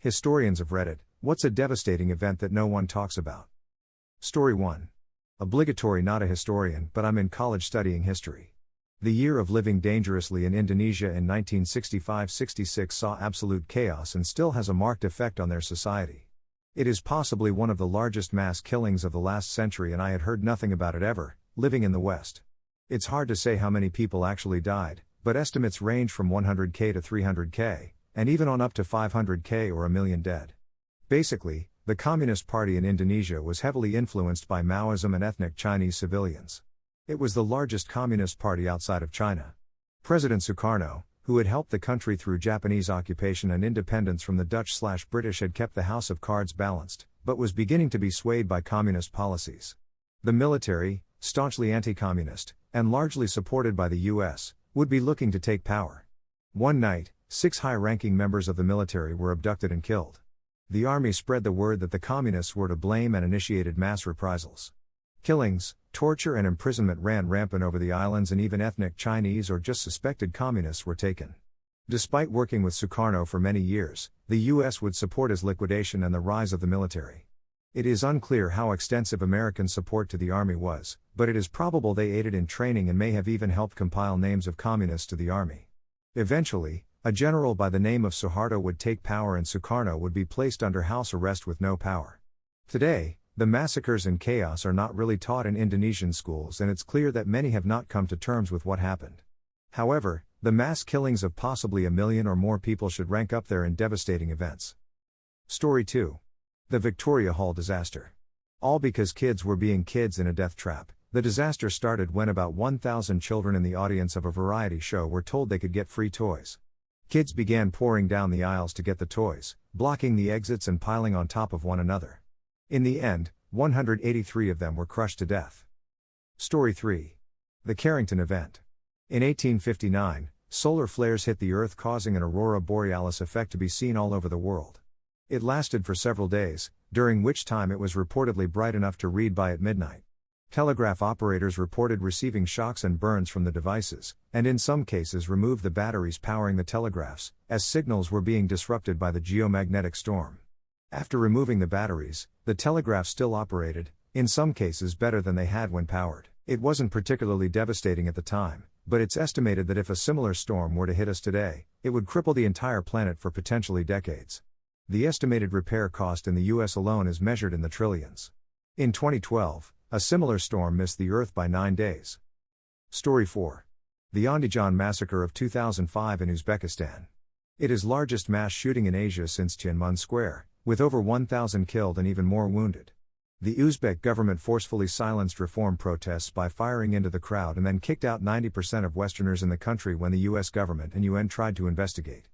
Historians have read it. What's a devastating event that no one talks about? Story 1. Obligatory, not a historian, but I'm in college studying history. The year of living dangerously in Indonesia in 1965-66 saw absolute chaos and still has a marked effect on their society. It is possibly one of the largest mass killings of the last century, and I had heard nothing about it ever, living in the West. It's hard to say how many people actually died, but estimates range from 100,000 to 300,000, and even on up to 500,000 or a million dead. Basically, the Communist Party in Indonesia was heavily influenced by Maoism and ethnic Chinese civilians. It was the largest communist party outside of China. President Sukarno, who had helped the country through Japanese occupation and independence from the Dutch/British, had kept the house of cards balanced, but was beginning to be swayed by communist policies. The military, staunchly anti-communist, and largely supported by the US, would be looking to take power. One night, 6 high-ranking members of the military were abducted and killed. The army spread the word that the communists were to blame and initiated mass reprisals. Killings, torture and imprisonment ran rampant over the islands, and even ethnic Chinese or just suspected communists were taken. Despite working with Sukarno for many years, the US would support his liquidation and the rise of the military. It is unclear how extensive American support to the army was, but it is probable they aided in training and may have even helped compile names of communists to the army. Eventually, a general by the name of Suharto would take power and Sukarno would be placed under house arrest with no power. Today, the massacres and chaos are not really taught in Indonesian schools, and it's clear that many have not come to terms with what happened. However, the mass killings of possibly 1 million or more people should rank up there in devastating events. Story 2. The Victoria Hall disaster. All because kids were being kids in a death trap. The disaster started when about 1,000 children in the audience of a variety show were told they could get free toys. Kids began pouring down the aisles to get the toys, blocking the exits and piling on top of one another. In the end, 183 of them were crushed to death. Story 3. The Carrington event. In 1859, solar flares hit the Earth, causing an aurora borealis effect to be seen all over the world. It lasted for several days, during which time it was reportedly bright enough to read by at midnight. Telegraph operators reported receiving shocks and burns from the devices, and in some cases removed the batteries powering the telegraphs, as signals were being disrupted by the geomagnetic storm. After removing the batteries, the telegraph still operated, in some cases better than they had when powered. It wasn't particularly devastating at the time, but it's estimated that if a similar storm were to hit us today, it would cripple the entire planet for potentially decades. The estimated repair cost in the US alone is measured in the trillions. In 2012, a similar storm missed the Earth by 9 days. Story 4. The Andijan Massacre of 2005 in Uzbekistan. It is largest mass shooting in Asia since Tiananmen Square, with over 1,000 killed and even more wounded. The Uzbek government forcefully silenced reform protests by firing into the crowd and then kicked out 90% of Westerners in the country when the US government and UN tried to investigate.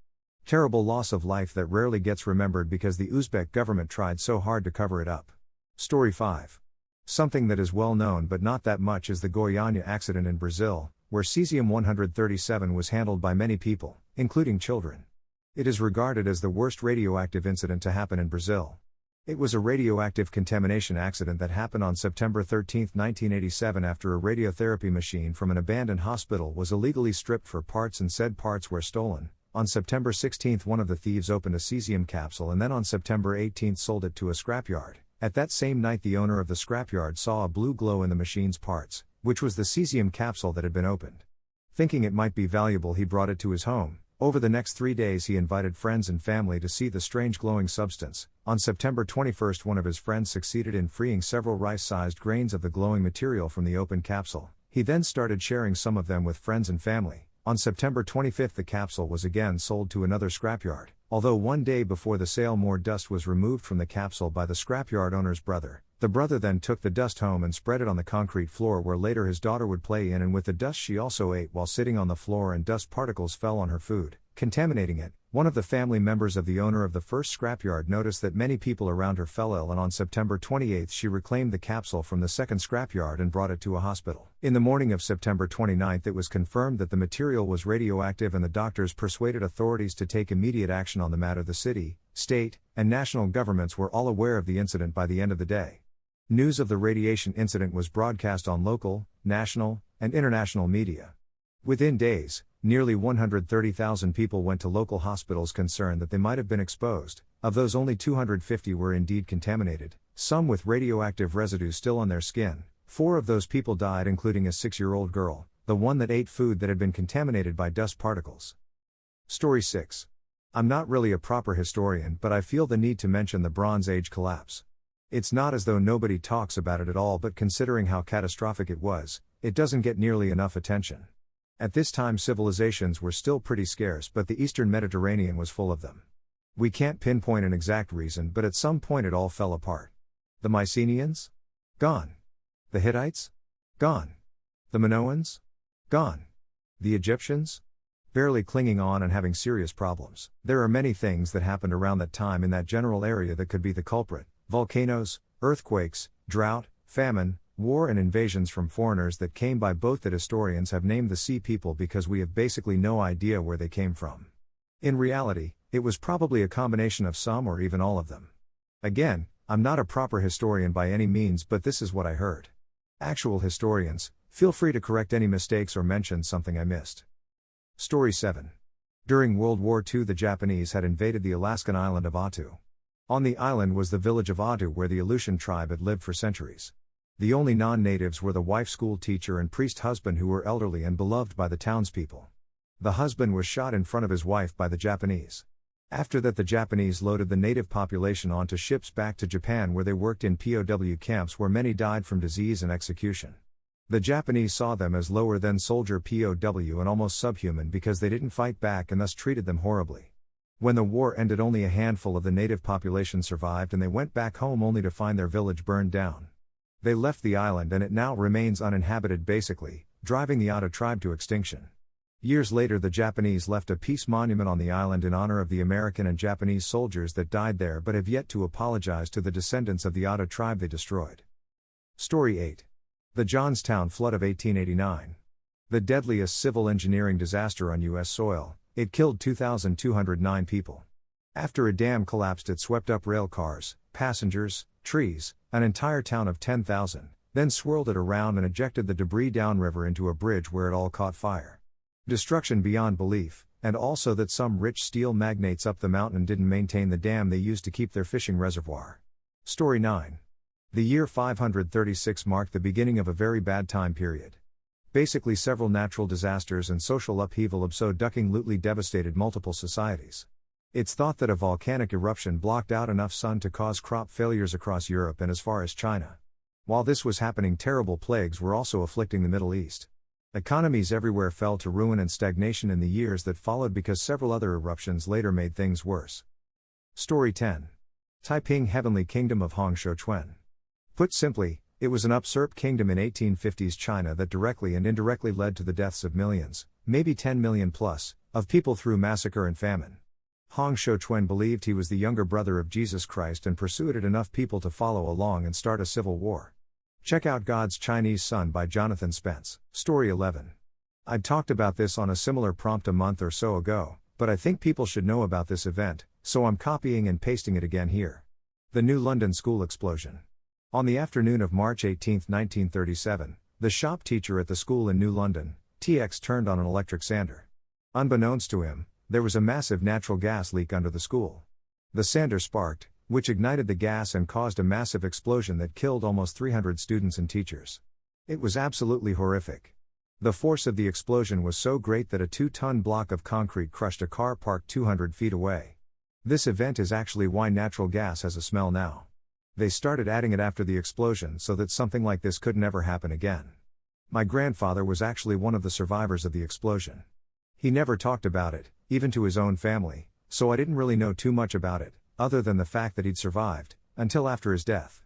Terrible loss of life that rarely gets remembered because the Uzbek government tried so hard to cover it up. Story 5. Something that is well known but not that much is the Goiânia accident in Brazil, where cesium-137 was handled by many people, including children. It is regarded as the worst radioactive incident to happen in Brazil. It was a radioactive contamination accident that happened on September 13, 1987, after a radiotherapy machine from an abandoned hospital was illegally stripped for parts and said parts were stolen. On September 16, one of the thieves opened a cesium capsule and then on September 18 sold it to a scrapyard. At that same night, the owner of the scrapyard saw a blue glow in the machine's parts, which was the cesium capsule that had been opened. Thinking it might be valuable, he brought it to his home. Over the next 3 days he invited friends and family to see the strange glowing substance. On September 21, one of his friends succeeded in freeing several rice-sized grains of the glowing material from the open capsule. He then started sharing some of them with friends and family. On September 25 the capsule was again sold to another scrapyard, although 1 day before the sale more dust was removed from the capsule by the scrapyard owner's brother. The brother then took the dust home and spread it on the concrete floor where later his daughter would play in, and with the dust she also ate while sitting on the floor, and dust particles fell on her food, contaminating it. One of the family members of the owner of the first scrapyard noticed that many people around her fell ill, and on September 28 she reclaimed the capsule from the second scrapyard and brought it to a hospital. In the morning of September 29 it was confirmed that the material was radioactive, and the doctors persuaded authorities to take immediate action on the matter. The city, state, and national governments were all aware of the incident by the end of the day. News of the radiation incident was broadcast on local, national, and international media. Within days, nearly 130,000 people went to local hospitals concerned that they might have been exposed. Of those, only 250 were indeed contaminated, some with radioactive residue still on their skin. 4 of those people died, including a 6-year-old girl, the one that ate food that had been contaminated by dust particles. Story 6. I'm not really a proper historian, but I feel the need to mention the Bronze Age collapse. It's not as though nobody talks about it at all, but considering how catastrophic it was, it doesn't get nearly enough attention. At this time, civilizations were still pretty scarce, but the Eastern Mediterranean was full of them. We can't pinpoint an exact reason, but at some point it all fell apart. The Mycenaeans? Gone. The Hittites? Gone. The Minoans? Gone. The Egyptians? Barely clinging on and having serious problems. There are many things that happened around that time in that general area that could be the culprit: volcanoes, earthquakes, drought, famine, war, and invasions from foreigners that came by boat that historians have named the Sea People because we have basically no idea where they came from. In reality, it was probably a combination of some or even all of them. Again, I'm not a proper historian by any means, but this is what I heard. Actual historians, feel free to correct any mistakes or mention something I missed. Story 7. During World War II, the Japanese had invaded the Alaskan island of Attu. On the island was the village of Attu, where the Aleutian tribe had lived for centuries. The only non-natives were the wife, school teacher, and priest husband, who were elderly and beloved by the townspeople. The husband was shot in front of his wife by the Japanese. After that, the Japanese loaded the native population onto ships back to Japan, where they worked in POW camps where many died from disease and execution. The Japanese saw them as lower than soldier POW and almost subhuman because they didn't fight back and thus treated them horribly. When the war ended, only a handful of the native population survived, and they went back home only to find their village burned down. They left the island and it now remains uninhabited, basically, driving the Attu tribe to extinction. Years later, the Japanese left a peace monument on the island in honor of the American and Japanese soldiers that died there, but have yet to apologize to the descendants of the Attu tribe they destroyed. Story 8. The Johnstown Flood of 1889. The deadliest civil engineering disaster on U.S. soil, it killed 2,209 people. After a dam collapsed, it swept up rail cars, passengers, trees, an entire town of 10,000, then swirled it around and ejected the debris downriver into a bridge where it all caught fire. Destruction beyond belief, and also that some rich steel magnates up the mountain didn't maintain the dam they used to keep their fishing reservoir. Story 9. The year 536 marked the beginning of a very bad time period. Basically, several natural disasters and social upheaval absolutely devastated multiple societies. It's thought that a volcanic eruption blocked out enough sun to cause crop failures across Europe and as far as China. While this was happening, terrible plagues were also afflicting the Middle East. Economies everywhere fell to ruin and stagnation in the years that followed because several other eruptions later made things worse. Story 10. Taiping Heavenly Kingdom of Hongsho-Chuen. Put simply, it was an usurped kingdom in 1850s China that directly and indirectly led to the deaths of millions, maybe 10 million plus, of people through massacre and famine. Hongsho-Chuen believed he was the younger brother of Jesus Christ and persuaded enough people to follow along and start a civil war. Check out God's Chinese Son by Jonathan Spence. Story 11. I'd talked about this on a similar prompt a month or so ago, but I think people should know about this event, so I'm copying and pasting it again here. The New London School Explosion. On the afternoon of March 18, 1937, the shop teacher at the school in New London, TX, turned on an electric sander. Unbeknownst to him, there was a massive natural gas leak under the school. The sander sparked, which ignited the gas and caused a massive explosion that killed almost 300 students and teachers. It was absolutely horrific. The force of the explosion was so great that a 2-ton block of concrete crushed a car parked 200 feet away. This event is actually why natural gas has a smell now. They started adding it after the explosion so that something like this could never happen again. My grandfather was actually one of the survivors of the explosion. He never talked about it, even to his own family, so I didn't really know too much about it, other than the fact that he'd survived, until after his death.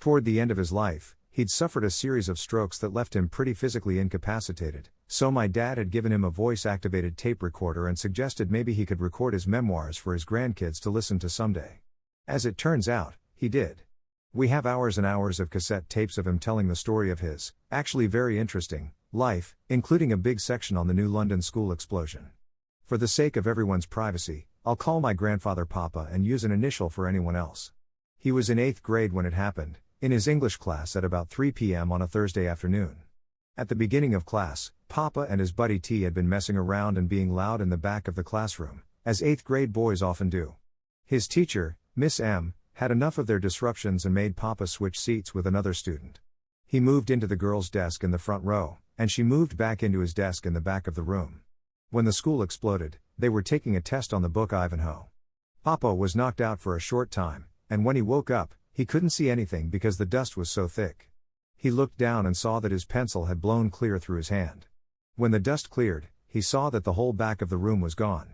Toward the end of his life, he'd suffered a series of strokes that left him pretty physically incapacitated, so my dad had given him a voice-activated tape recorder and suggested maybe he could record his memoirs for his grandkids to listen to someday. As it turns out, he did. We have hours and hours of cassette tapes of him telling the story of his, actually very interesting, life, including a big section on the New London school explosion. For the sake of everyone's privacy, I'll call my grandfather Papa and use an initial for anyone else. He was in 8th grade when it happened, in his English class at about 3 p.m. on a Thursday afternoon. At the beginning of class, Papa and his buddy T had been messing around and being loud in the back of the classroom, as 8th grade boys often do. His teacher, Miss M, had enough of their disruptions and made Papa switch seats with another student. He moved into the girl's desk in the front row, and she moved back into his desk in the back of the room. When the school exploded, they were taking a test on the book Ivanhoe. Papa was knocked out for a short time, and when he woke up, he couldn't see anything because the dust was so thick. He looked down and saw that his pencil had blown clear through his hand. When the dust cleared, he saw that the whole back of the room was gone.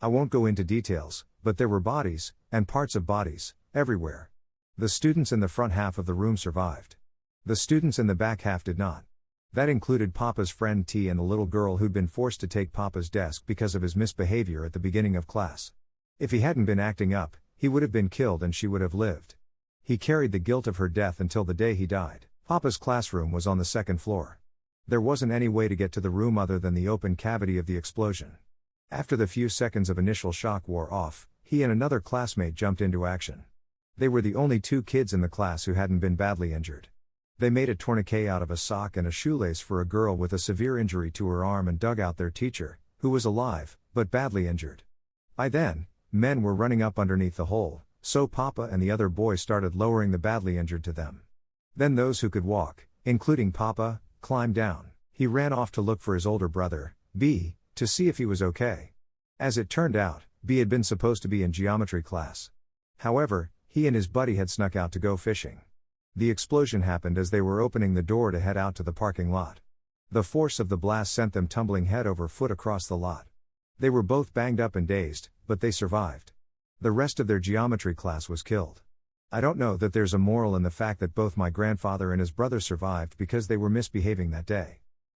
I won't go into details, but there were bodies, and parts of bodies, everywhere. The students in the front half of the room survived. The students in the back half did not. That included Papa's friend T and the little girl who'd been forced to take Papa's desk because of his misbehavior at the beginning of class. If he hadn't been acting up, he would have been killed and she would have lived. He carried the guilt of her death until the day he died. Papa's classroom was on the second floor. There wasn't any way to get to the room other than the open cavity of the explosion. After the few seconds of initial shock wore off, he and another classmate jumped into action. They were the only 2 kids in the class who hadn't been badly injured. They made a tourniquet out of a sock and a shoelace for a girl with a severe injury to her arm and dug out their teacher, who was alive, but badly injured. By then, men were running up underneath the hole, so Papa and the other boys started lowering the badly injured to them. Then those who could walk, including Papa, climbed down. He ran off to look for his older brother, B, to see if he was okay. As it turned out, B had been supposed to be in geometry class. However, he and his buddy had snuck out to go fishing. The explosion happened as they were opening the door to head out to the parking lot. The force of the blast sent them tumbling head over foot across the lot. They were both banged up and dazed, but they survived. The rest of their geometry class was killed. I don't know that there's a moral in the fact that both my grandfather and his brother survived because they were misbehaving that day.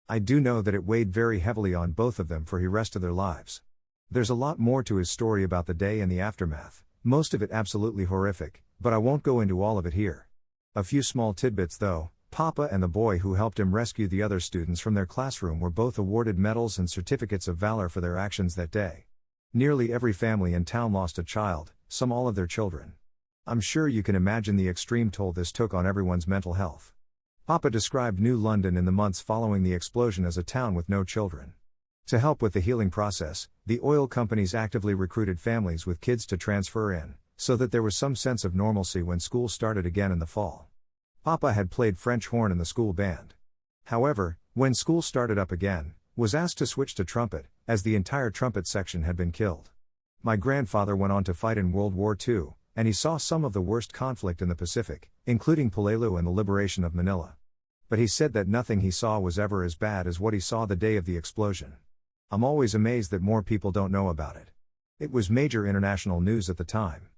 I do know that it weighed very heavily on both of them for the rest of their lives. There's a lot more to his story about the day and the aftermath, most of it absolutely horrific, but I won't go into all of it here. A few small tidbits though. Papa and the boy who helped him rescue the other students from their classroom were both awarded medals and certificates of valor for their actions that day. Nearly every family in town lost a child, some all of their children. I'm sure you can imagine the extreme toll this took on everyone's mental health. Papa described New London in the months following the explosion as a town with no children. To help with the healing process, the oil companies actively recruited families with kids to transfer in, so that there was some sense of normalcy when school started again in the fall. Papa had played French horn in the school band. However, when school started up again, was asked to switch to trumpet, as the entire trumpet section had been killed. My grandfather went on to fight in World War II, and he saw some of the worst conflict in the Pacific, including Peleliu and the liberation of Manila. But he said that nothing he saw was ever as bad as what he saw the day of the explosion. I'm always amazed that more people don't know about it. It was major international news at the time.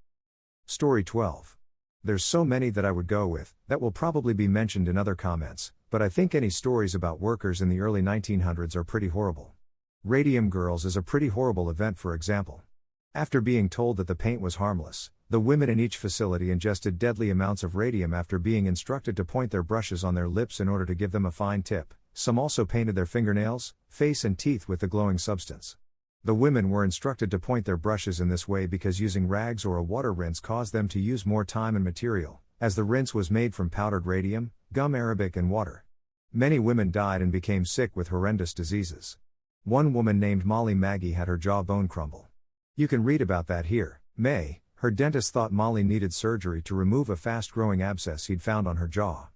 Story 12. There's so many that I would go with, that will probably be mentioned in other comments, but I think any stories about workers in the early 1900s are pretty horrible. Radium Girls is a pretty horrible event, for example. After being told that the paint was harmless, the women in each facility ingested deadly amounts of radium after being instructed to point their brushes on their lips in order to give them a fine tip. Some also painted their fingernails, face and teeth with the glowing substance. The women were instructed to point their brushes in this way because using rags or a water rinse caused them to use more time and material, as the rinse was made from powdered radium, gum arabic and water. Many women died and became sick with horrendous diseases. One woman named Molly Maggie had her jawbone crumble. You can read about that here. Her dentist thought Molly needed surgery to remove a fast-growing abscess he'd found on her jaw.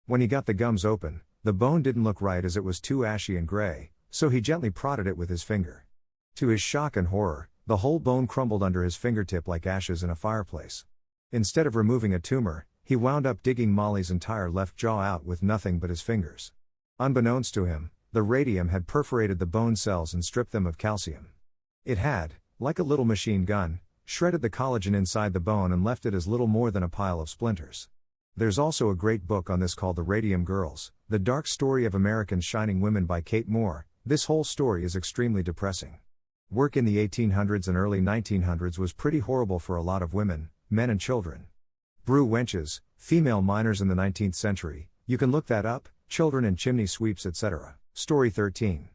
When he got the gums open, the bone didn't look right as it was too ashy and gray, so he gently prodded it with his finger. To his shock and horror, the whole bone crumbled under his fingertip like ashes in a fireplace. Instead of removing a tumor, he wound up digging Molly's entire left jaw out with nothing but his fingers. Unbeknownst to him, the radium had perforated the bone cells and stripped them of calcium. It had, like a little machine gun, shredded the collagen inside the bone and left it as little more than a pile of splinters. There's also a great book on this called The Radium Girls, The Dark Story of American Shining Women by Kate Moore. This whole story is extremely depressing. Work in the 1800s and early 1900s was pretty horrible for a lot of women, men and children. Brew wenches, female miners in the 19th century, you can look that up, children and chimney sweeps etc. Story 13.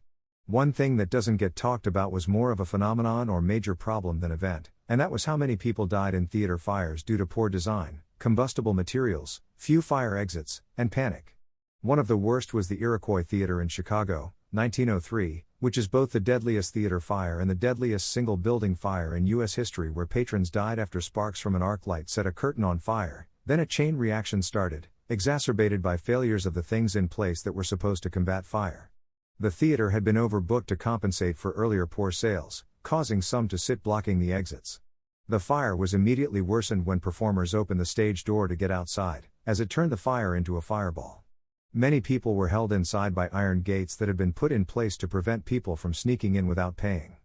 One thing that doesn't get talked about was more of a phenomenon or major problem than event, and that was how many people died in theater fires due to poor design, combustible materials, few fire exits, and panic. One of the worst was the Iroquois Theater in Chicago, 1903, which is both the deadliest theater fire and the deadliest single building fire in U.S. history, where patrons died after sparks from an arc light set a curtain on fire. Then a chain reaction started, exacerbated by failures of the things in place that were supposed to combat fire. The theater had been overbooked to compensate for earlier poor sales, causing some to sit blocking the exits. The fire was immediately worsened when performers opened the stage door to get outside, as it turned the fire into a fireball. Many people were held inside by iron gates that had been put in place to prevent people from sneaking in without paying.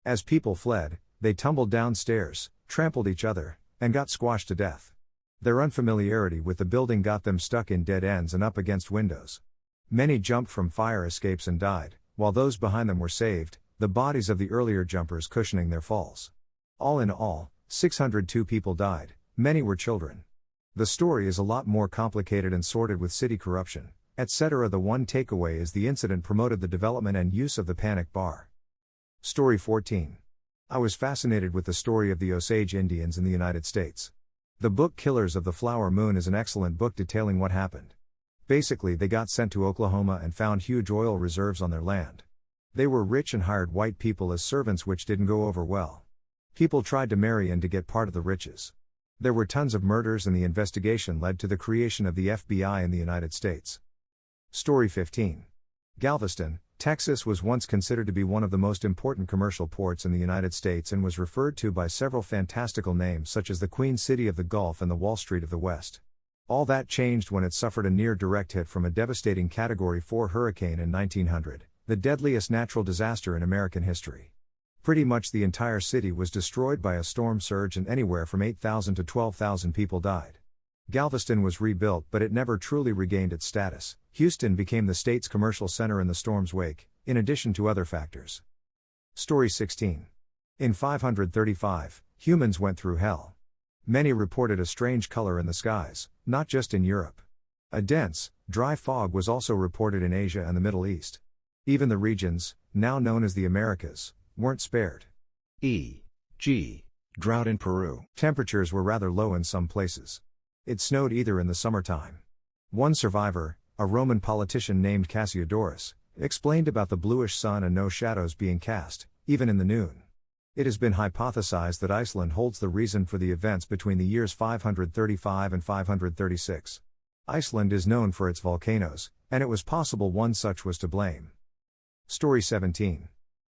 As people fled, they tumbled downstairs, trampled each other, and got squashed to death. Their unfamiliarity with the building got them stuck in dead ends and up against windows. Many jumped from fire escapes and died, while those behind them were saved, the bodies of the earlier jumpers cushioning their falls. All in all, 602 people died, many were children. The story is a lot more complicated and sordid with city corruption, etc. The one takeaway is the incident promoted the development and use of the panic bar. Story 14. I was fascinated with the story of the Osage Indians in the United States. The book Killers of the Flower Moon is an excellent book detailing what happened. Basically, they got sent to Oklahoma and found huge oil reserves on their land. They were rich and hired white people as servants, which didn't go over well. People tried to marry in to get part of the riches. There were tons of murders, and the investigation led to the creation of the FBI in the United States. Story 15. Galveston, Texas was once considered to be one of the most important commercial ports in the United States and was referred to by several fantastical names such as the Queen City of the Gulf and the Wall Street of the West. All that changed when it suffered a near-direct hit from a devastating Category 4 hurricane in 1900, the deadliest natural disaster in American history. Pretty much the entire city was destroyed by a storm surge, and anywhere from 8,000 to 12,000 people died. Galveston was rebuilt, but it never truly regained its status. Houston became the state's commercial center in the storm's wake, in addition to other factors. Story 16. In 535, humans went through hell. Many reported a strange color in the skies, not just in Europe. A dense, dry fog was also reported in Asia and the Middle East. Even the regions, now known as the Americas, weren't spared. E.g., drought in Peru. Temperatures were rather low in some places. It snowed either in the summertime. One survivor, a Roman politician named Cassiodorus, explained about the bluish sun and no shadows being cast, even in the noon. It has been hypothesized that Iceland holds the reason for the events between the years 535 and 536. Iceland is known for its volcanoes, and it was possible one such was to blame. Story 17.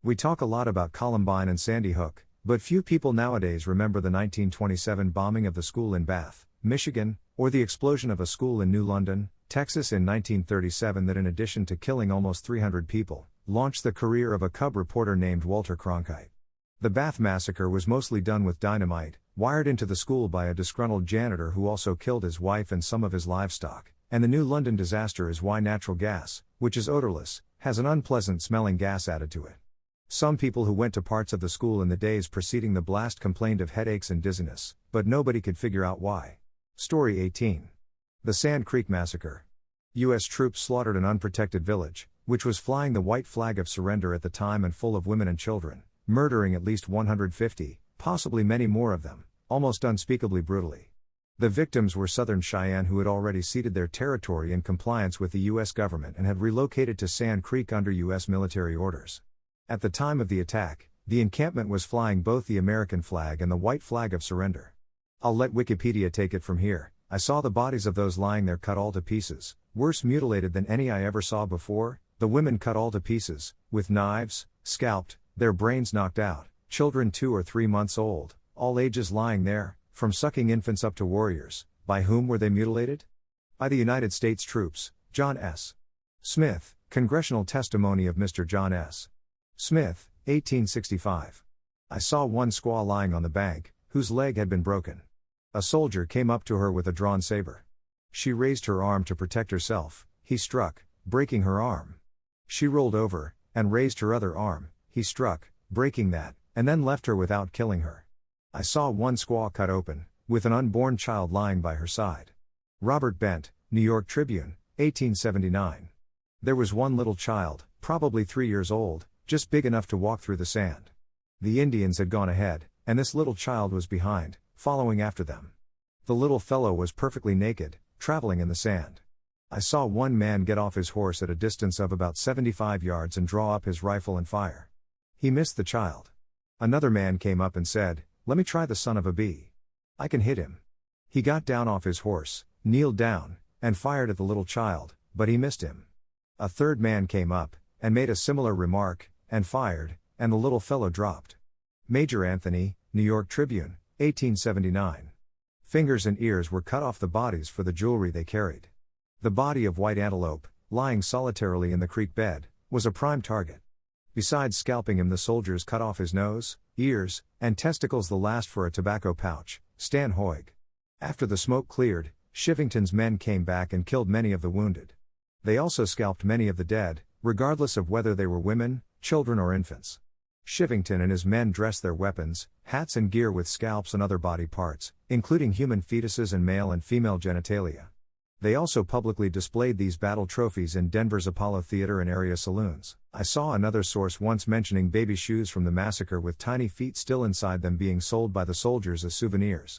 We talk a lot about Columbine and Sandy Hook, but few people nowadays remember the 1927 bombing of the school in Bath, Michigan, or the explosion of a school in New London, Texas in 1937 that, in addition to killing almost 300 people, launched the career of a cub reporter named Walter Cronkite. The Bath Massacre was mostly done with dynamite, wired into the school by a disgruntled janitor who also killed his wife and some of his livestock, and the New London disaster is why natural gas, which is odorless, has an unpleasant smelling gas added to it. Some people who went to parts of the school in the days preceding the blast complained of headaches and dizziness, but nobody could figure out why. Story 18. The Sand Creek Massacre. U.S. troops slaughtered an unprotected village, which was flying the white flag of surrender at the time and full of women and children, murdering at least 150, possibly many more of them, almost unspeakably brutally. The victims were Southern Cheyenne who had already ceded their territory in compliance with the U.S. government and had relocated to Sand Creek under U.S. military orders. At the time of the attack, the encampment was flying both the American flag and the white flag of surrender. I'll let Wikipedia take it from here. I saw the bodies of those lying there cut all to pieces, worse mutilated than any I ever saw before, the women cut all to pieces, with knives, scalped, their brains knocked out, children 2 or 3 months old, all ages lying there, from sucking infants up to warriors. By whom were they mutilated? By the United States troops. John S. Smith, Congressional Testimony of Mr. John S. Smith, 1865. I saw one squaw lying on the bank, whose leg had been broken. A soldier came up to her with a drawn saber. She raised her arm to protect herself, he struck, breaking her arm. She rolled over, and raised her other arm, he struck, breaking that, and then left her without killing her. I saw one squaw cut open, with an unborn child lying by her side. Robert Bent, New York Tribune, 1879. There was one little child, probably 3 years old, just big enough to walk through the sand. The Indians had gone ahead, and this little child was behind, following after them. The little fellow was perfectly naked, traveling in the sand. I saw one man get off his horse at a distance of about 75 yards and draw up his rifle and fire. He missed the child. Another man came up and said, "Let me try the son of a bee. I can hit him." He got down off his horse, kneeled down, and fired at the little child, but he missed him. A third man came up, and made a similar remark, and fired, and the little fellow dropped. Major Anthony, New York Tribune, 1879. Fingers and ears were cut off the bodies for the jewelry they carried. The body of white antelope, lying solitarily in the creek bed, was a prime target. Besides scalping him, the soldiers cut off his nose, ears, and testicles, the last for a tobacco pouch. Stan Hoig. After the smoke cleared, Shivington's men came back and killed many of the wounded. They also scalped many of the dead, regardless of whether they were women, children or infants. Shivington and his men dressed their weapons, hats and gear with scalps and other body parts, including human fetuses and male and female genitalia. They also publicly displayed these battle trophies in Denver's Apollo Theater and area saloons. I saw another source once mentioning baby shoes from the massacre with tiny feet still inside them being sold by the soldiers as souvenirs.